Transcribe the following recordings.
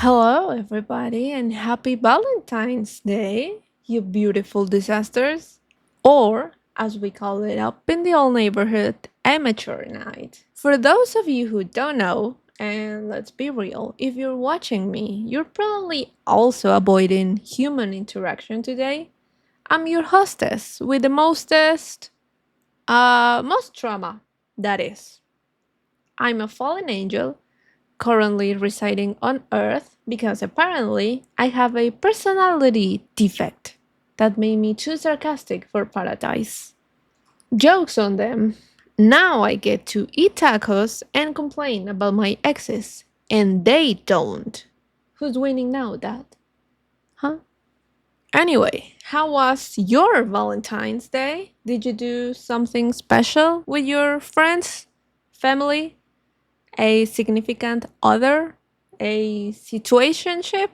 Hello, everybody, and happy Valentine's Day, you beautiful disasters. Or, as we call it up in the old neighborhood, amateur night. For those of you who don't know, and let's be real, if you're watching me, you're probably also avoiding human interaction today. I'm your hostess with the most trauma, that is. I'm a fallen angel currently residing on Earth because apparently I have a personality defect that made me too sarcastic for paradise. Jokes on them. Now I get to eat tacos and complain about my exes, and they don't. Who's winning now, Dad? Huh? Anyway, how was your Valentine's Day? Did you do something special with your friends, family, a significant other, a situationship,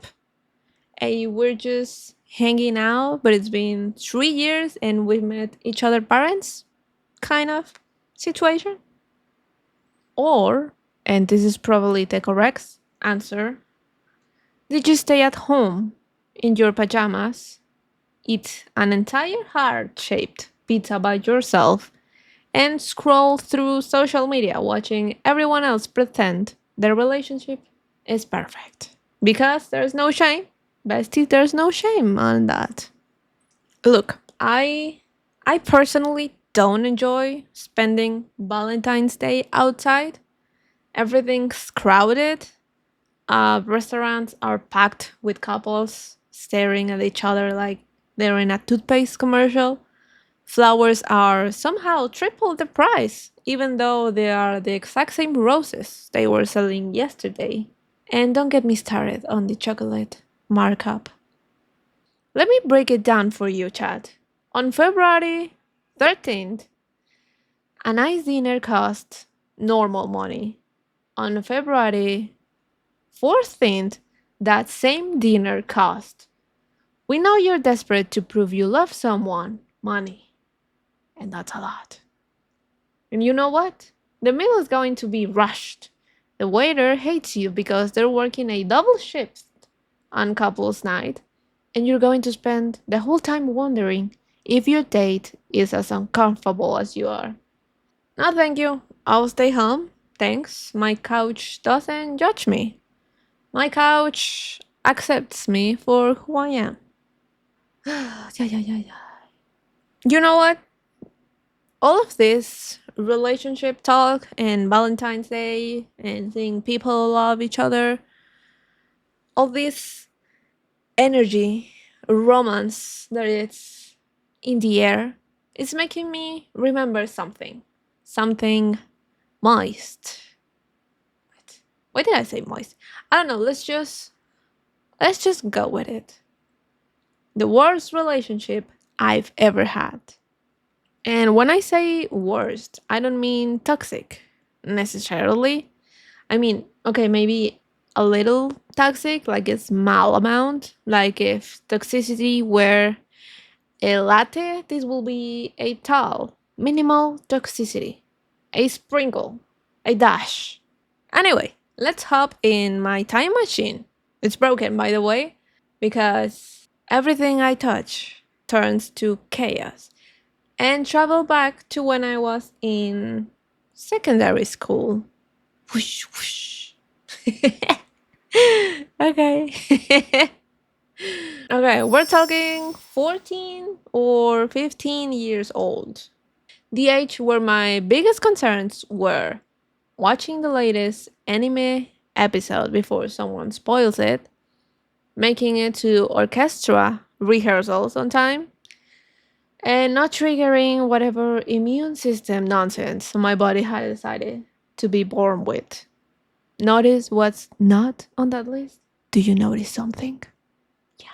a we're just hanging out, but it's been 3 years and we've met each other parents kind of situation? Or, and this is probably the correct answer, did you stay at home in your pajamas, eat an entire heart shaped pizza by yourself, and scroll through social media watching everyone else pretend their relationship is perfect? Because there's no shame. Bestie, there's no shame on that. Look, I personally don't enjoy spending Valentine's Day outside. Everything's crowded. Restaurants are packed with couples staring at each other like they're in a toothpaste commercial. Flowers are somehow triple the price, even though they are the exact same roses they were selling yesterday. And don't get me started on the chocolate markup. Let me break it down for you, Chad. On February 13th, a nice dinner cost normal money. On February 14th, that same dinner cost. We know you're desperate to prove you love someone, money, and that's a lot. And you know what? The meal is going to be rushed. The waiter hates you because they're working a double shift on couples night, and you're going to spend the whole time wondering if your date is as uncomfortable as you are. No, thank you. I'll stay home. Thanks. My couch doesn't judge me. My couch accepts me for who I am. Yeah, yeah, yeah, yeah. You know what? All of this relationship talk and Valentine's Day and seeing people love each other, all this energy, romance that is in the air, is making me remember something. Something moist. Why did I say moist? I don't know, let's just go with it. The worst relationship I've ever had. And when I say worst, I don't mean toxic necessarily. I mean, okay, maybe a little toxic, like a small amount. Like if toxicity were a latte, this will be a tall, minimal toxicity, a sprinkle, a dash. Anyway, let's hop in my time machine. It's broken, by the way, because everything I touch turns to chaos, and travel back to when I was in secondary school. Whoosh, whoosh. Okay. Okay, we're talking 14 or 15 years old. The age where my biggest concerns were watching the latest anime episode before someone spoils it, making it to orchestra rehearsals on time, and not triggering whatever immune system nonsense my body had decided to be born with. Notice what's not on that list? Do you notice something? Yeah,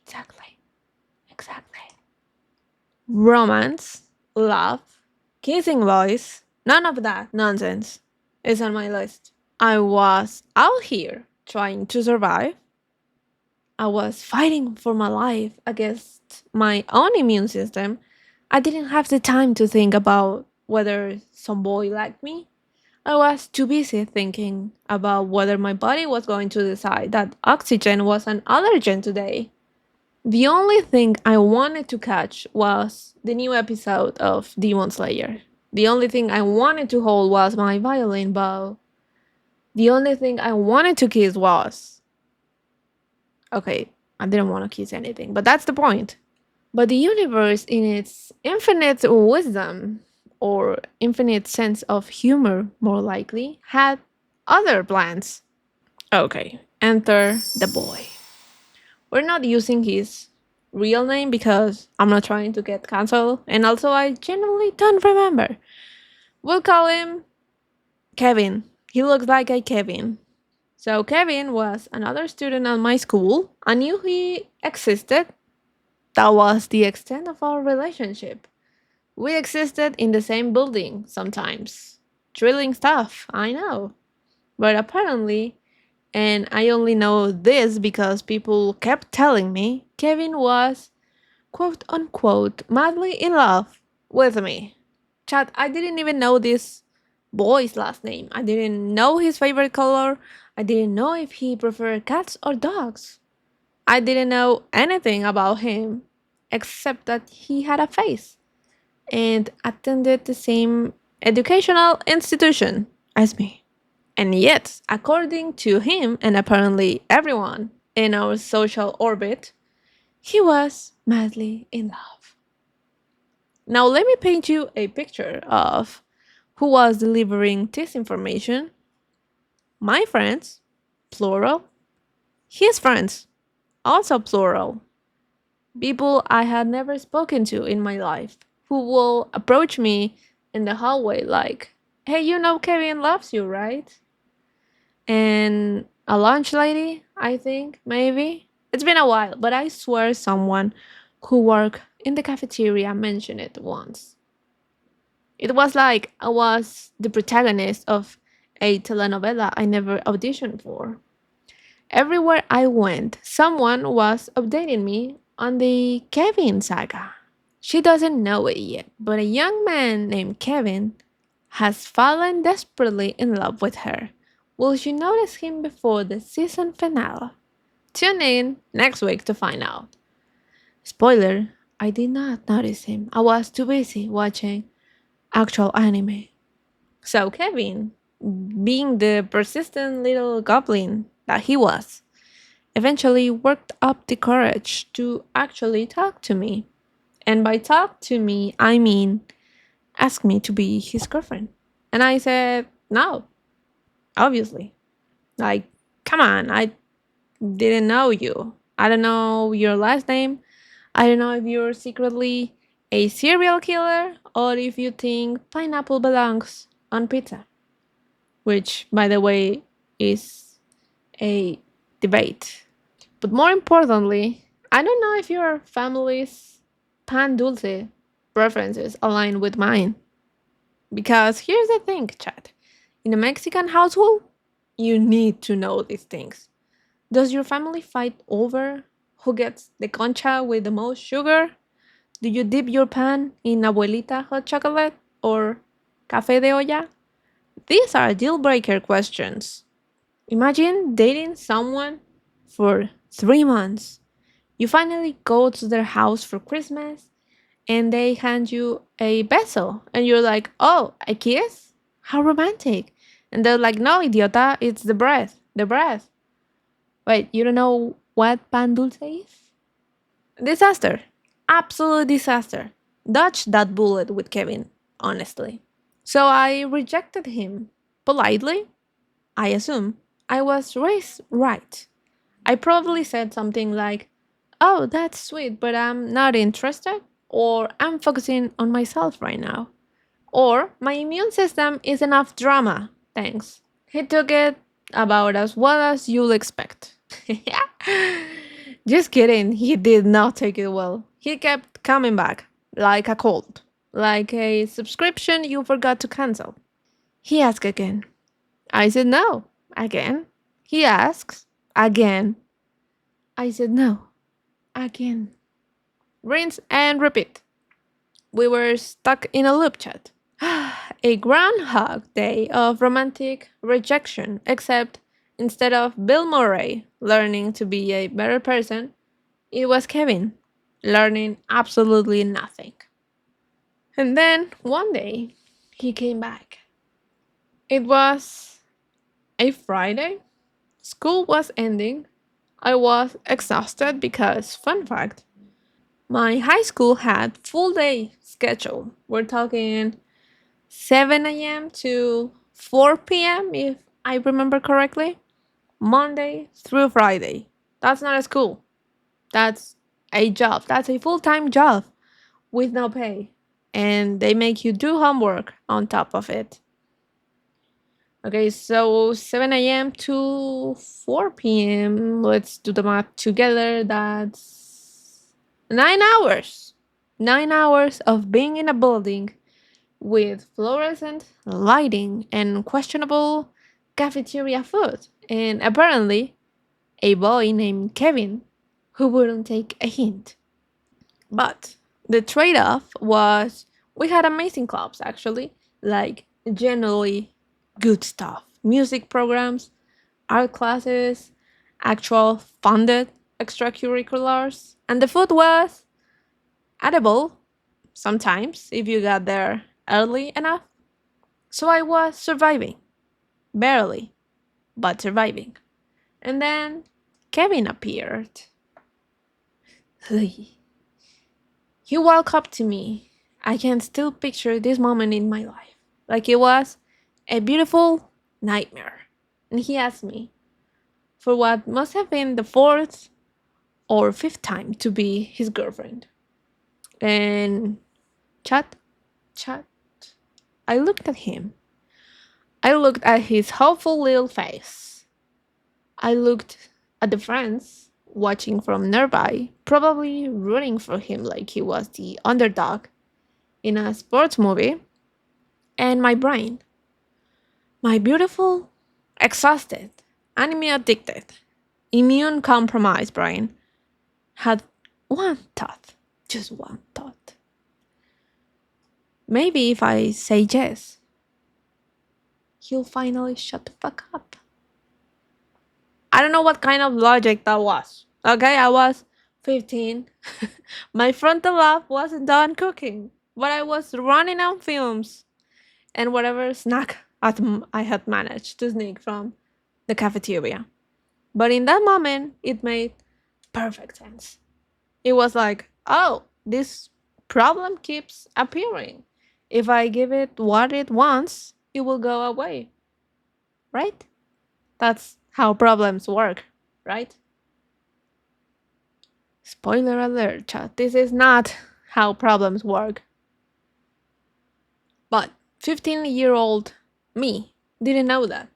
exactly. Exactly. Romance, love, kissing boys, none of that nonsense is on my list. I was out here trying to survive. I was fighting for my life against my own immune system. I didn't have the time to think about whether some boy liked me. I was too busy thinking about whether my body was going to decide that oxygen was an allergen today. The only thing I wanted to catch was the new episode of Demon Slayer. The only thing I wanted to hold was my violin bow. The only thing I wanted to kiss was. Okay, I didn't want to kiss anything, but that's the point. But the universe, in its infinite wisdom, or infinite sense of humor, more likely, had other plans. Okay, enter the boy. We're not using his real name because I'm not trying to get canceled, and also I genuinely don't remember. We'll call him Kevin. He looks like a Kevin. So, Kevin was another student at my school. I knew he existed. That was the extent of our relationship. We existed in the same building sometimes. Thrilling stuff, I know. But apparently, and I only know this because people kept telling me, Kevin was quote unquote madly in love with me. Chat, I didn't even know this boy's last name. I didn't know his favorite color. I didn't know if he preferred cats or dogs. I didn't know anything about him except that he had a face and attended the same educational institution as me. And yet, according to him and apparently everyone in our social orbit, he was madly in love. Now, let me paint you a picture of who was delivering this information. My friends, plural. His friends, also plural. People I had never spoken to in my life who will approach me in the hallway like, hey, you know Kevin loves you, right? And a lunch lady, I think, maybe. It's been a while, but I swear someone who worked in the cafeteria mentioned it once. It was like I was the protagonist of a telenovela I never auditioned for. Everywhere I went, someone was updating me on the Kevin saga. She doesn't know it yet, but a young man named Kevin has fallen desperately in love with her. Will she notice him before the season finale? Tune in next week to find out. Spoiler, I did not notice him. I was too busy watching actual anime. So Kevin, being the persistent little goblin that he was, eventually worked up the courage to actually talk to me. And by talk to me, I mean ask me to be his girlfriend. And I said, no, obviously. Like, come on, I didn't know you. I don't know your last name. I don't know if you're secretly a serial killer or if you think pineapple belongs on pizza, which, by the way, is a debate. But more importantly, I don't know if your family's pan dulce preferences align with mine. Because here's the thing, chat. In a Mexican household, you need to know these things. Does your family fight over who gets the concha with the most sugar? Do you dip your pan in abuelita hot chocolate or café de olla? These are deal breaker questions. Imagine dating someone for 3 months. You finally go to their house for Christmas and they hand you a beso and you're like, oh, a kiss? How romantic. And they're like, no, idiota, it's the breath. The breath. Wait, you don't know what pan dulce is? Disaster. Absolute disaster. Dodge that bullet with Kevin, honestly. So I rejected him politely, I assume. I was raised right. I probably said something like, oh, that's sweet, but I'm not interested, or I'm focusing on myself right now, or my immune system is enough drama, thanks. He took it about as well as you'll expect. Just kidding, he did not take it well. He kept coming back, like a cold, like a subscription you forgot to cancel. He asked again. I said no. Again. He asks. Again. I said no. Again. Rinse and repeat. We were stuck in a loop chat. A groundhog day of romantic rejection, except instead of Bill Murray learning to be a better person, it was Kevin learning absolutely nothing. And then one day, he came back. It was a Friday. School was ending. I was exhausted because, fun fact, my high school had full day schedule. We're talking 7 a.m. to 4 p.m. if I remember correctly. Monday through Friday. That's not a school. That's a job. That's a full-time job with no pay. And they make you do homework on top of it. Okay, so 7 a.m. to 4 p.m. Let's do the math together. That's 9 hours. 9 hours of being in a building with fluorescent lighting and questionable cafeteria food. And apparently, a boy named Kevin who wouldn't take a hint. But the trade off was we had amazing clubs actually, like generally good stuff. Music programs, art classes, actual funded extracurriculars, and the food was edible sometimes if you got there early enough. So I was surviving, barely, but surviving. And then Kevin appeared. He walked up to me. I can still picture this moment in my life. Like it was a beautiful nightmare. And he asked me for what must have been the fourth or fifth time to be his girlfriend. And chat, chat. I looked at him. I looked at his hopeful little face. I looked at the friends watching from nearby, probably rooting for him like he was the underdog in a sports movie. And my brain, my beautiful, exhausted, anime addicted, immune compromised brain, had one thought, just one thought. Maybe if I say yes, he'll finally shut the fuck up. I don't know what kind of logic that was. Okay, I was 15. My frontal lobe wasn't done cooking, but I was running on fumes and whatever snack I had managed to sneak from the cafeteria. But in that moment, it made perfect sense. It was like, oh, this problem keeps appearing. If I give it what it wants, it will go away. Right? That's how problems work, right? Spoiler alert, chat. This is not how problems work. But 15-year-old me didn't know that.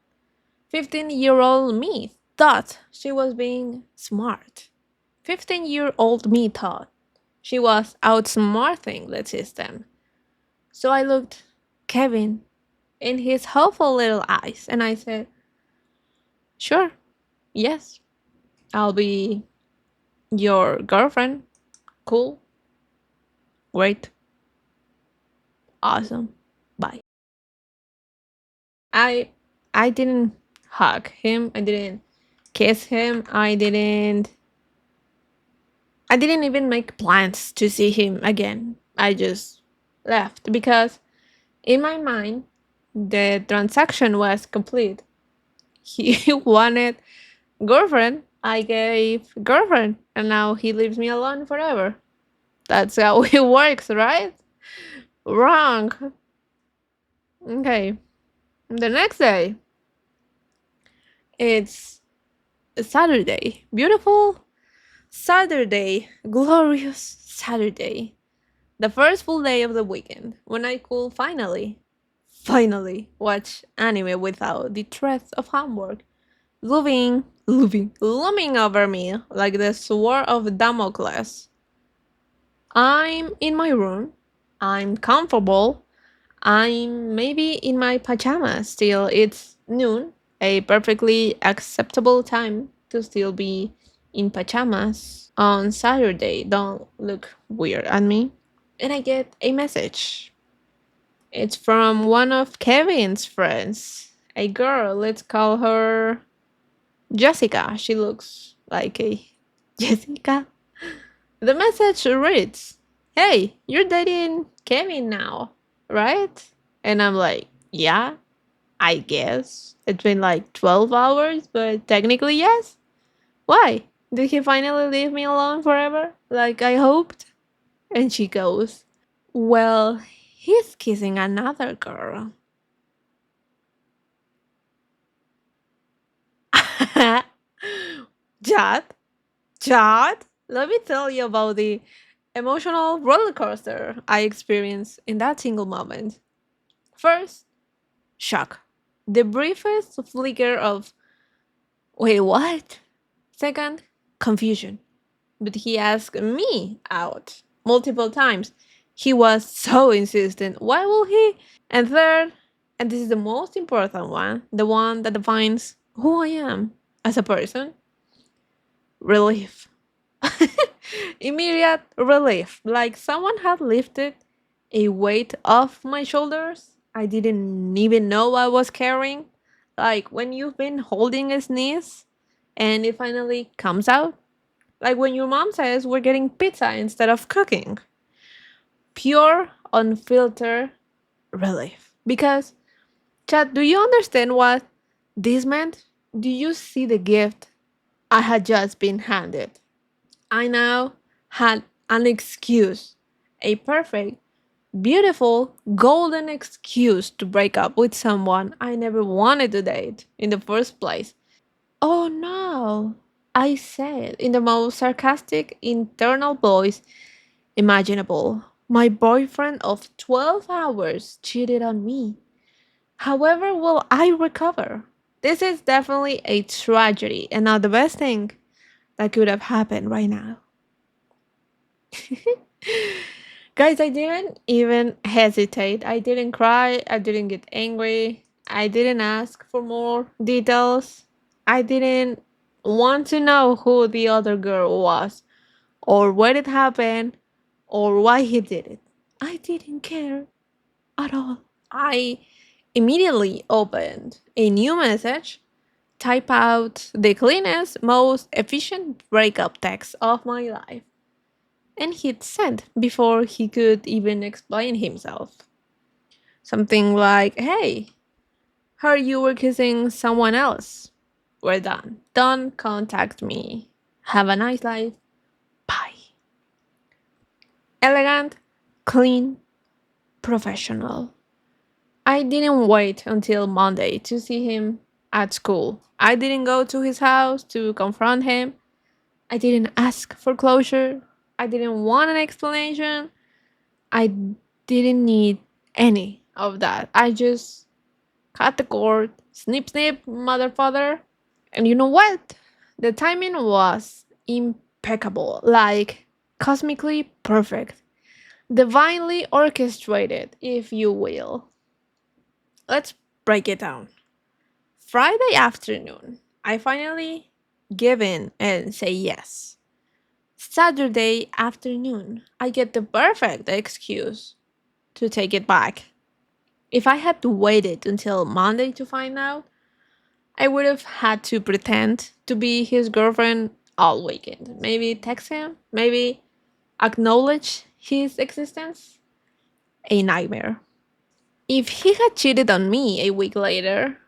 15-year-old me thought she was being smart. 15-year-old me thought she was outsmarting the system. So I looked Kevin in his hopeful little eyes and I said, sure, yes, I'll be your girlfriend. Cool. Great. Awesome. Bye. I I didn't hug him. I didn't kiss him. I didn't even make plans to see him again. I just left because in my mind the transaction was complete. He wanted girlfriend. I gave girlfriend and now he leaves me alone forever. That's how it works, right? Wrong. Okay. The next day, it's Saturday. Beautiful Saturday. Glorious Saturday. The first full day of the weekend when I could finally watch anime without the threat of homework looming over me like the sword of Damocles. I'm in my room. I'm comfortable. I'm maybe in my pajamas still. It's noon, a perfectly acceptable time to still be in pajamas on Saturday. Don't look weird at me. And I get a message. It's from one of Kevin's friends. A girl, let's call her Jessica. She looks like a Jessica. The message reads, "Hey, you're dating Kevin now, right?" And I'm like, "Yeah, I guess. It's been like 12 hours, but technically, yes. Why? Did he finally leave me alone forever? Like I hoped?" And she goes, "Well, he's kissing another girl." Jad, Jad, let me tell you about the emotional roller coaster I experienced in that single moment. First, shock. The briefest flicker of, wait, what? Second, confusion. But he asked me out multiple times. He was so insistent. Why will he? And third, and this is the most important one, the one that defines who I am as a person, relief. Immediate relief. Like someone had lifted a weight off my shoulders I didn't even know I was carrying. Like when you've been holding a sneeze and it finally comes out. Like when your mom says we're getting pizza instead of cooking. Pure, unfiltered relief. Because, Chad, do you understand what this meant? Do you see the gift I had just been handed? I now had an excuse, a perfect, beautiful, golden excuse to break up with someone I never wanted to date in the first place. Oh no, I said in the most sarcastic internal voice imaginable. My boyfriend of 12 hours cheated on me. However, will I recover? This is definitely a tragedy and not the best thing that could have happened right now. Guys, I didn't even hesitate. I didn't cry. I didn't get angry. I didn't ask for more details. I didn't want to know who the other girl was, or where it happened, or why he did it. I didn't care at all. I immediately opened a new message, type out the cleanest, most efficient breakup text of my life, and hit send before he could even explain himself. Something like, "Hey, heard you were kissing someone else. We're done. Don't contact me. Have a nice life. Bye." Elegant, clean, professional. I didn't wait until Monday to see him at school. I didn't go to his house to confront him. I didn't ask for closure. I didn't want an explanation. I didn't need any of that. I just cut the cord, snip, snip, mother, father. And you know what? The timing was impeccable, like cosmically perfect, divinely orchestrated, if you will. Let's break it down. Friday afternoon, I finally give in and say yes. Saturday afternoon, I get the perfect excuse to take it back. If I had waited until Monday to find out, I would have had to pretend to be his girlfriend all weekend. Maybe text him, maybe acknowledge his existence. A nightmare. If he had cheated on me a week later,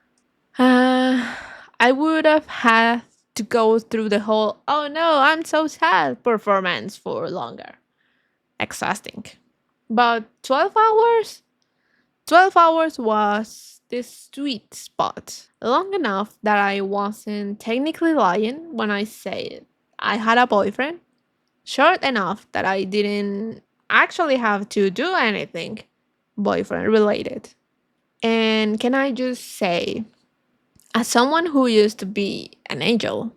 uh, I would have had to go through the whole "oh no, I'm so sad" performance for longer. Exhausting. But 12 hours? 12 hours was this sweet spot. Long enough that I wasn't technically lying when I said I had a boyfriend. Short enough that I didn't actually have to do anything boyfriend related. And can I just say, as someone who used to be an angel,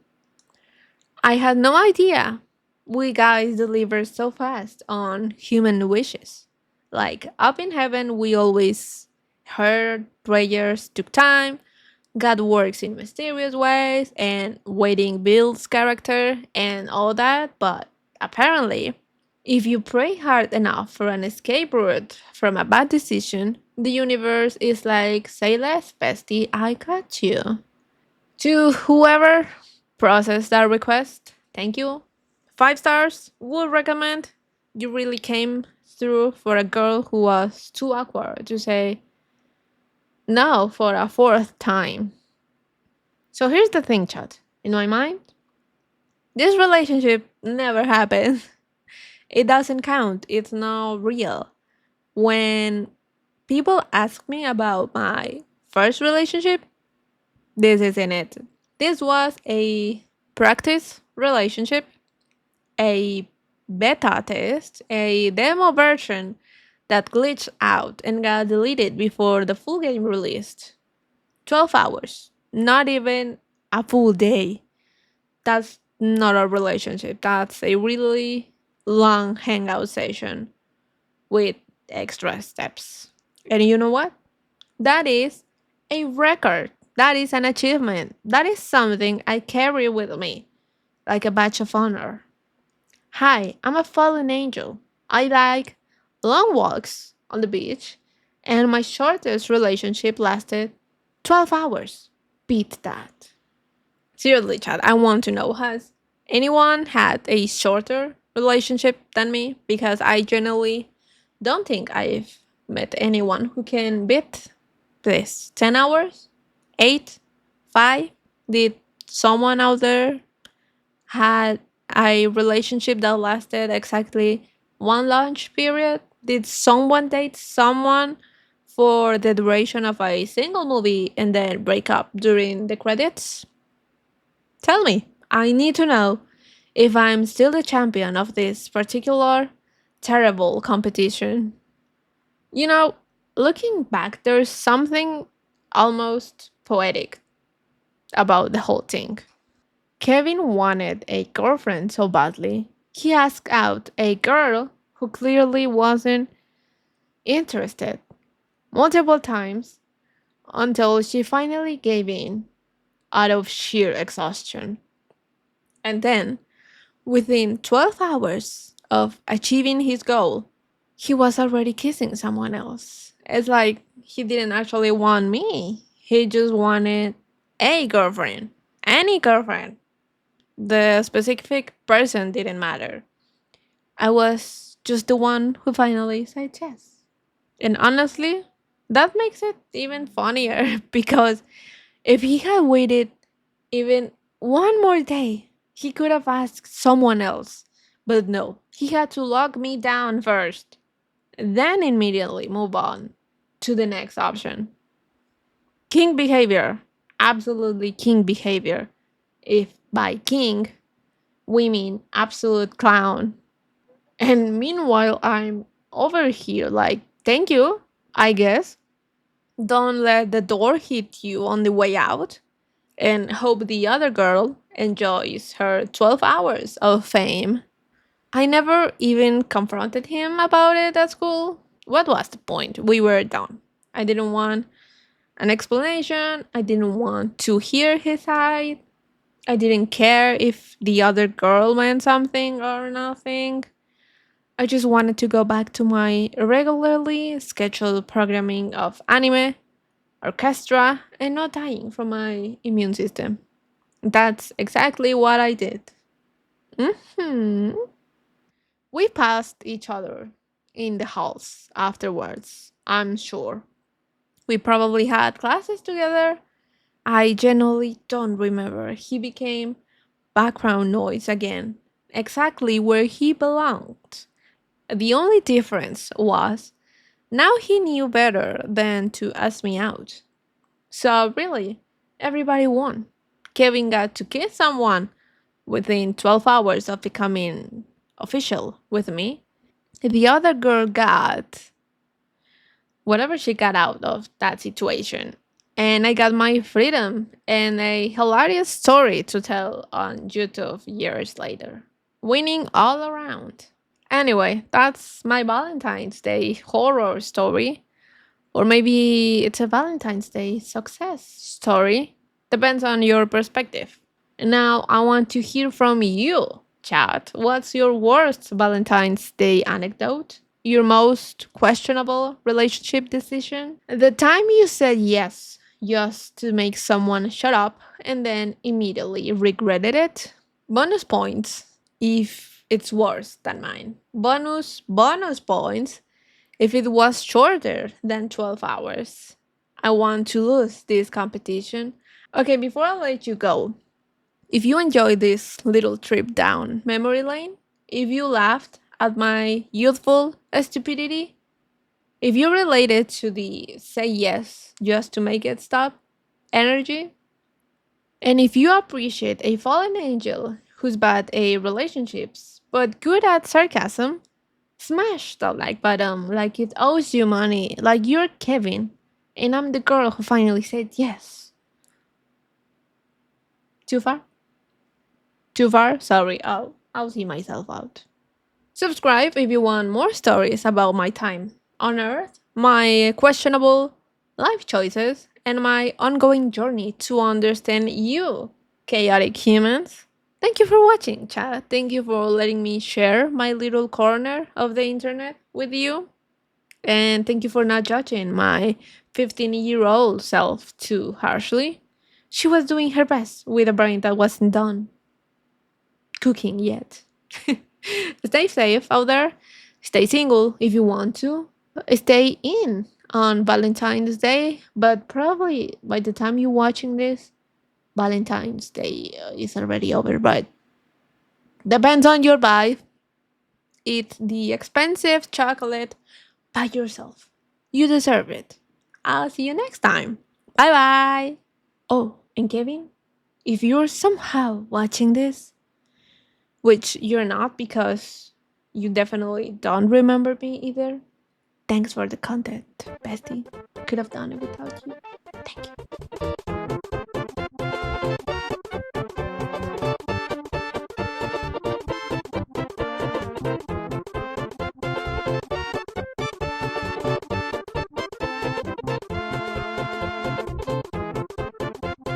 I had no idea we guys deliver so fast on human wishes. Like up in heaven, we always heard prayers took time, God works in mysterious ways, and waiting builds character and all that. But apparently, if you pray hard enough for an escape route from a bad decision, The universe is like, say less, bestie, I got you. To whoever processed that request, thank you. 5 stars, would recommend. You really came through for a girl who was too awkward to say no for a fourth time. So here's the thing, chat. In my mind, this relationship never happened. It doesn't count. It's not real. When people ask me about my first relationship, this isn't it. This was a practice relationship, a beta test, a demo version that glitched out and got deleted before the full game released. 12 hours, not even a full day. That's not a relationship. That's a really long hangout session with extra steps. And you know what? That is a record. That is an achievement. That is something I carry with me, like a badge of honor. Hi, I'm a fallen angel. I like long walks on the beach, and my shortest relationship lasted 12 hours. Beat that. Seriously, Chad, I want to know, has anyone had a shorter relationship than me? Because I generally don't think I've met anyone who can beat this. 10 hours? 8? 5? Did someone out there had a relationship that lasted exactly one lunch period? Did someone date someone for the duration of a single movie and then break up during the credits? Tell me. I need to know if I'm still the champion of this particular terrible competition. You know, looking back, there's something almost poetic about the whole thing. Kevin wanted a girlfriend so badly, he asked out a girl who clearly wasn't interested multiple times until she finally gave in out of sheer exhaustion. And then, within 12 hours of achieving his goal, he was already kissing someone else. It's like he didn't actually want me, he just wanted a girlfriend, any girlfriend. The specific person didn't matter. I was just the one who finally said yes. And honestly, that makes it even funnier because if he had waited even one more day, he could have asked someone else. But no, he had to lock me down first, then immediately move on to the next option. King behavior. Absolutely king behavior. If by king, we mean absolute clown. And meanwhile, I'm over here like, thank you, I guess. Don't let the door hit you on the way out. And hope the other girl enjoys her 12 hours of fame. I never even confronted him about it at school. What was the point? We were done. I didn't want an explanation. I didn't want to hear his side. I didn't care if the other girl meant something or nothing. I just wanted to go back to my regularly scheduled programming of anime, orchestra, and not dying from my immune system. That's exactly what I did. Hmm. We passed each other in the halls afterwards, I'm sure. We probably had classes together. I genuinely don't remember. He became background noise again, exactly where he belonged. The only difference was now he knew better than to ask me out. So, really, everybody won. Kevin got to kiss someone within 12 hours of becoming official with me. The other girl got whatever she got out of that situation. And I got my freedom and a hilarious story to tell on YouTube years later. Winning all around. Anyway, that's my Valentine's Day horror story. Or maybe it's a Valentine's Day success story. Depends on your perspective. Now, I want to hear from you, chat. What's your worst Valentine's Day anecdote? Your most questionable relationship decision? The time you said yes just to make someone shut up and then immediately regretted it? Bonus points if it's worse than mine. Bonus points if it was shorter than 12 hours. I want to lose this competition. Okay, before I let you go, if you enjoyed this little trip down memory lane, if you laughed at my youthful stupidity, if you related to the say yes just to make it stop energy, and if you appreciate a fallen angel who's bad at relationships but good at sarcasm, smash the like button like it owes you money, like you're Kevin and I'm the girl who finally said yes. Too far? Too far? Sorry, I'll see myself out. Subscribe if you want more stories about my time on Earth, my questionable life choices, and my ongoing journey to understand you, chaotic humans. Thank you for watching, chat. Thank you for letting me share my little corner of the internet with you. And thank you for not judging my 15-year-old self too harshly. She was doing her best with a brain that wasn't done cooking yet. Stay safe out there. Stay single if you want to. Stay in on Valentine's Day, but probably by the time you're watching this, Valentine's Day is already over. But depends on your vibe. Eat the expensive chocolate by yourself. You deserve it. I'll see you next time. Bye bye. Oh, and Kevin, if you're somehow watching this, which you're not because you definitely don't remember me either. Thanks for the content, bestie. Could have done it without you. Thank you.